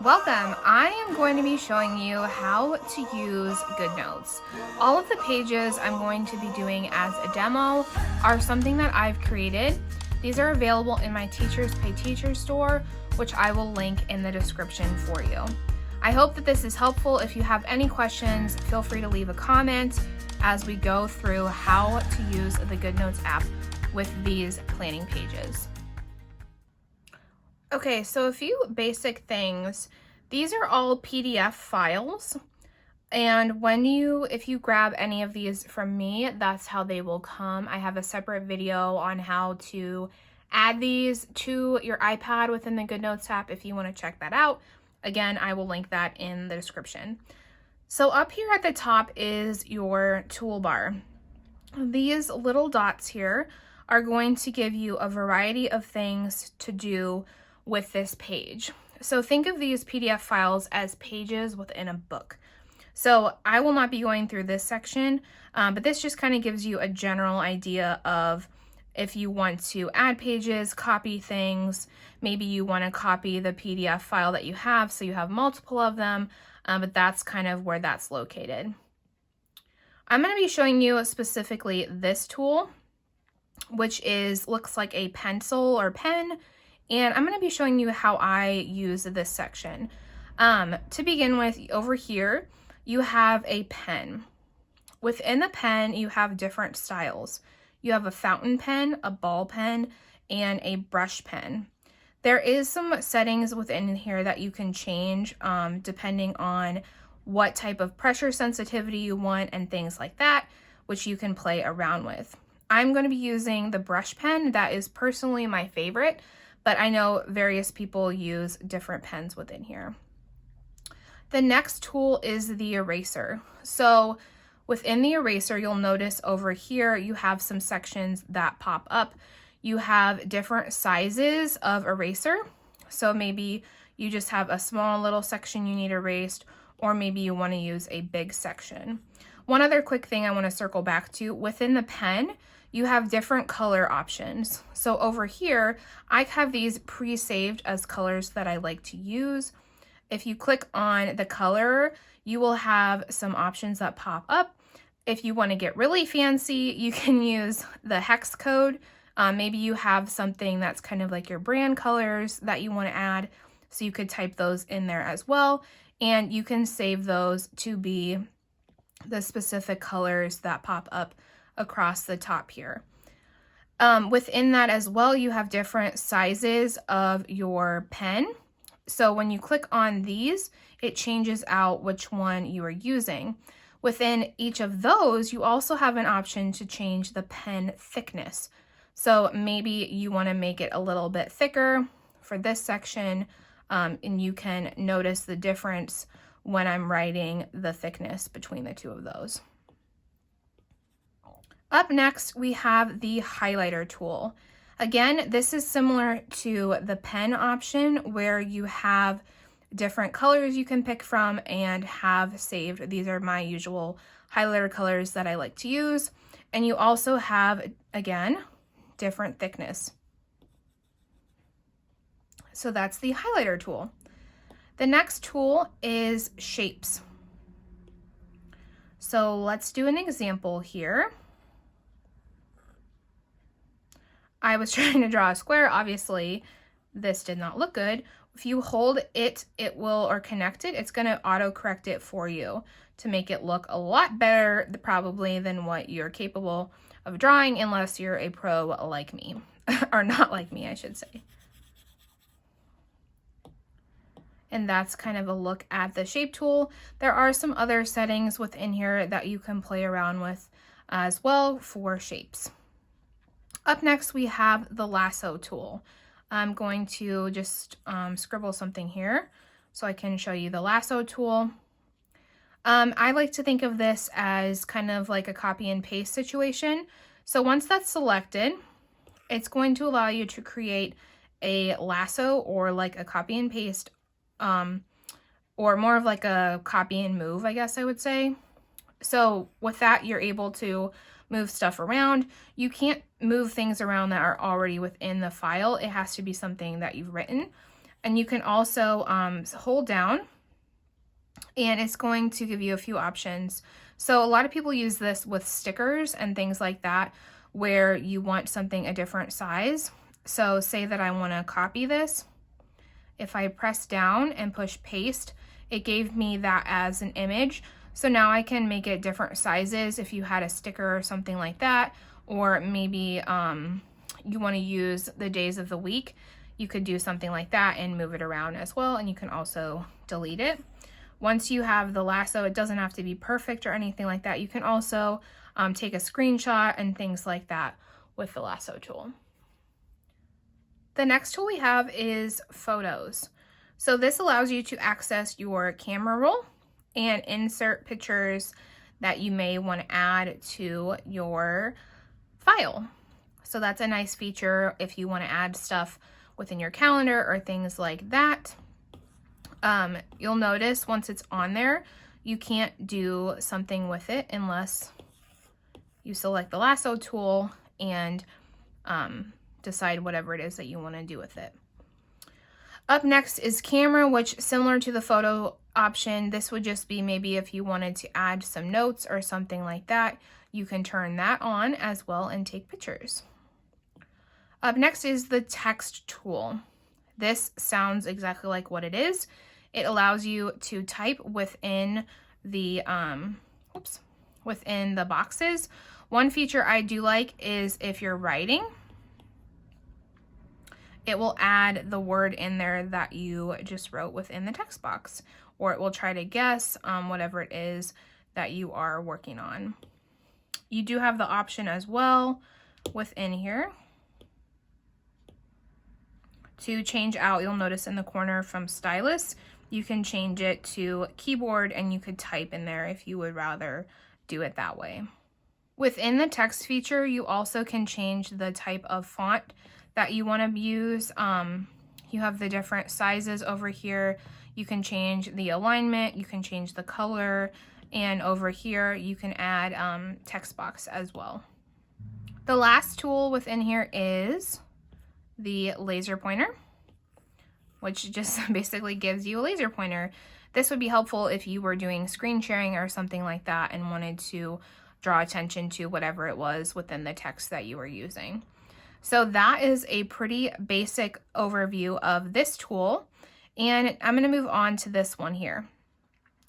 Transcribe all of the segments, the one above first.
Welcome! I am going to be showing you how to use GoodNotes. All of the pages I'm going to be doing as a demo are something that I've created. These are available in my Teachers Pay Teachers store, which I will link in the description for you. I hope that this is helpful. If you have any questions, feel free to leave a comment as we go through how to use the GoodNotes app with these planning pages. Okay, so a few basic things. These are all PDF files, and if you grab any of these from me, that's how they will come. I have a separate video on how to add these to your iPad within the GoodNotes app if you want to check that out. Again, I will link that in the description. So up here at the top is your toolbar. These little dots here are going to give you a variety of things to do with this page. So think of these PDF files as pages within a book. So I will not be going through this section, but this just kind of gives you a general idea of if you want to add pages, copy things, maybe you want to copy the PDF file that you have so you have multiple of them, but that's kind of where that's located. I'm going to be showing you specifically this tool, which looks like a pencil or pen. And I'm going to be showing you how I use this section. To begin with, over here, you have a pen. Within the pen, you have different styles. You have a fountain pen, a ball pen, and a brush pen. There is some settings within here that you can change depending on what type of pressure sensitivity you want and things like that, which you can play around with. I'm going to be using the brush pen. That is personally my favorite, but I know various people use different pens within here. The next tool is the eraser. So within the eraser, you'll notice over here, you have some sections that pop up. You have different sizes of eraser. So maybe you just have a small little section you need erased, or maybe you want to use a big section. One other quick thing I want to circle back to, within the pen, you have different color options. So over here, I have these pre-saved as colors that I like to use. If you click on the color, you will have some options that pop up. If you want to get really fancy, you can use the hex code. Maybe you have something that's kind of like your brand colors that you want to add, so you could type those in there as well. And you can save those to be the specific colors that pop up across the top here. Within that as well, you have different sizes of your pen. So when you click on these, it changes out which one you are using. Within each of those, you also have an option to change the pen thickness. So maybe you want to make it a little bit thicker for this section, and you can notice the difference when I'm writing the thickness between the two of those. Up next, we have the highlighter tool. Again, this is similar to the pen option where you have different colors you can pick from and have saved. These are my usual highlighter colors that I like to use. And you also have, again, different thickness. So that's the highlighter tool. The next tool is shapes. So let's do an example here. I was trying to draw a square. Obviously, this did not look good. If you hold it, or connect it, it's going to auto-correct it for you to make it look a lot better probably than what you're capable of drawing, unless you're a pro like me, or not like me, I should say. And that's kind of a look at the shape tool. There are some other settings within here that you can play around with as well for shapes. Up next, we have the Lasso tool. I'm going to just scribble something here so I can show you the Lasso tool. I like to think of this as kind of like a copy and paste situation. So once that's selected, it's going to allow you to create a lasso, or like a copy and paste, or more of like a copy and move, I guess I would say. So with that, you're able to move stuff around. You can't move things around that are already within the file. It has to be something that you've written. And you can also hold down, and it's going to give you a few options. So a lot of people use this with stickers and things like that, where you want something a different size. So say that I want to copy this. If I press down and push paste, it gave me that as an image. So now I can make it different sizes if you had a sticker or something like that, or maybe you want to use the days of the week. You could do something like that and move it around as well, and you can also delete it. Once you have the lasso, it doesn't have to be perfect or anything like that. You can also take a screenshot and things like that with the lasso tool. The next tool we have is photos. So this allows you to access your camera roll and insert pictures that you may want to add to your file. So that's a nice feature if you want to add stuff within your calendar or things like that. You'll notice once it's on there, you can't do something with it unless you select the lasso tool and decide whatever it is that you want to do with it. Up next is camera, which similar to the photo option, this would just be maybe if you wanted to add some notes or something like that, you can turn that on as well and take pictures. Up next is the text tool. This sounds exactly like what it is. It allows you to type within the within the boxes. One feature I do like is if you're writing, it will add the word in there that you just wrote within the text box, or it will try to guess whatever it is that you are working on. You do have the option as well within here to change out. You'll notice in the corner from stylus, you can change it to keyboard, and you could type in there if you would rather do it that way. Within the text feature, you also can change the type of font that you want to use. You have the different sizes over here. You can change the alignment, you can change the color, and over here you can add text box as well. The last tool within here is the laser pointer, which just basically gives you a laser pointer. This would be helpful if you were doing screen sharing or something like that and wanted to draw attention to whatever it was within the text that you were using. So that is a pretty basic overview of this tool. And I'm going to move on to this one here.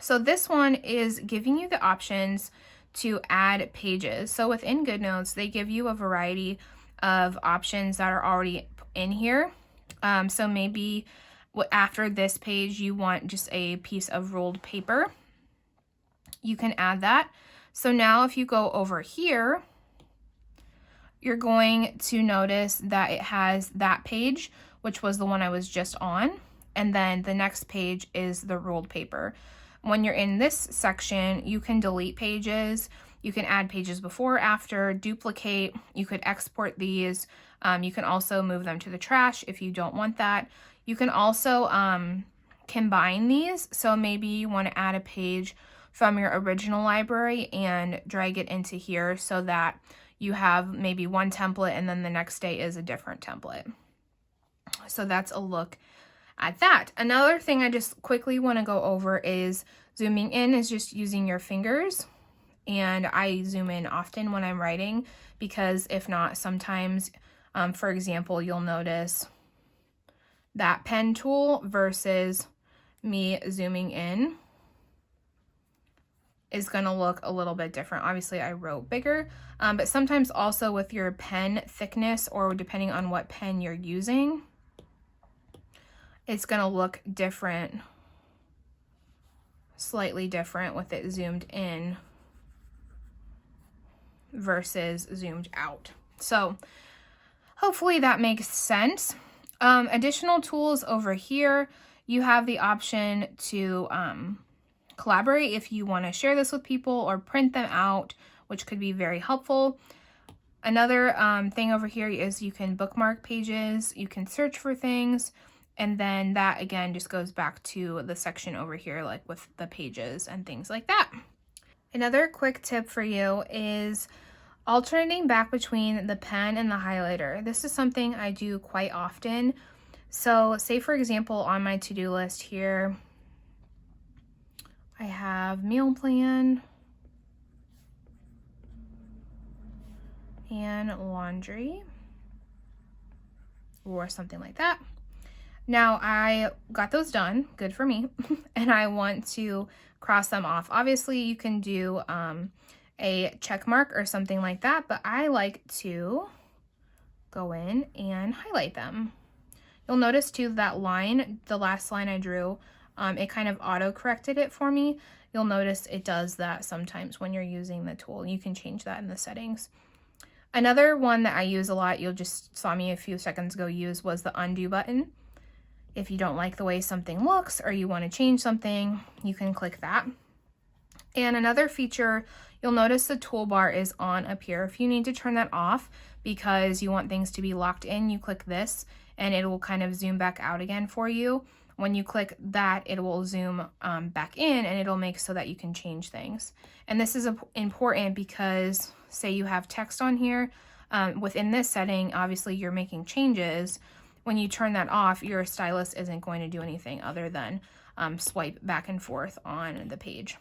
So this one is giving you the options to add pages. So within GoodNotes, they give you a variety of options that are already in here. So maybe after this page, you want just a piece of ruled paper. You can add that. So now if you go over here, you're going to notice that it has that page, which was the one I was just on. And then the next page is the ruled paper. When you're in this section, you can delete pages. You can add pages before, after, duplicate. You could export these. You can also move them to the trash if you don't want that. You can also combine these. So maybe you want to add a page from your original library and drag it into here so that you have maybe one template and then the next day is a different template. So that's a look at that. Another thing I just quickly want to go over is zooming in is just using your fingers. And I zoom in often when I'm writing because if not, sometimes, for example, you'll notice that pen tool versus me zooming in is going to look a little bit different. Obviously, I wrote bigger, but sometimes also with your pen thickness or depending on what pen you're using, it's going to look different, slightly different with it zoomed in versus zoomed out. So hopefully that makes sense. Additional tools over here, you have the option to collaborate if you want to share this with people or print them out, which could be very helpful. Another thing over here is you can bookmark pages, you can search for things, and then that again just goes back to the section over here like with the pages and things like that. Another quick tip for you is alternating back between the pen and the highlighter. This is something I do quite often. So say for example, on my to-do list here, I have meal plan and laundry or something like that. Now I got those done, good for me, and I want to cross them off. Obviously you can do a check mark or something like that, but I like to go in and highlight them. You'll notice too that line, the last line I drew, it kind of auto-corrected it for me. You'll notice it does that sometimes when you're using the tool. You can change that in the settings. Another one that I use a lot, you just saw me a few seconds ago use, was the undo button. If you don't like the way something looks or you want to change something, you can click that. And another feature, you'll notice the toolbar is on up here. If you need to turn that off because you want things to be locked in, you click this and it will kind of zoom back out again for you. When you click that, it will zoom back in and it'll make so that you can change things. And this is important because say you have text on here, within this setting, obviously you're making changes. When you turn that off, your stylus isn't going to do anything other than swipe back and forth on the page.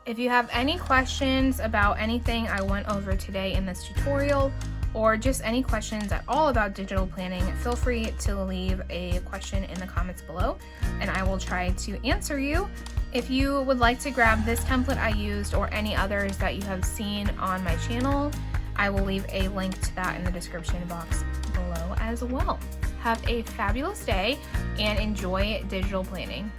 If you have any questions about anything I went over today in this tutorial, or just any questions at all about digital planning, feel free to leave a question in the comments below and I will try to answer you. If you would like to grab this template I used or any others that you have seen on my channel, I will leave a link to that in the description box below as well. Have a fabulous day and enjoy digital planning.